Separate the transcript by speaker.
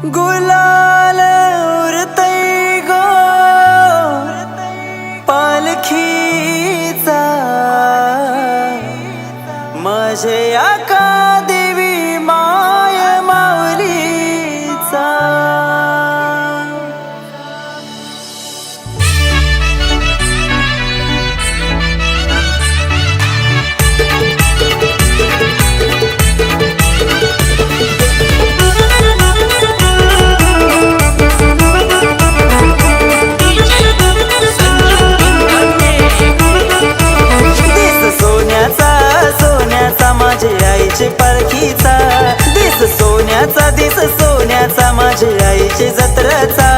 Speaker 1: गुलाल उरतई गो पालखीचा माझे आका देवी माय माऊलीचा। माझ्या आईचे पालखीचा दिस सोन्याचा माझ्या आईचे जत्रेचा।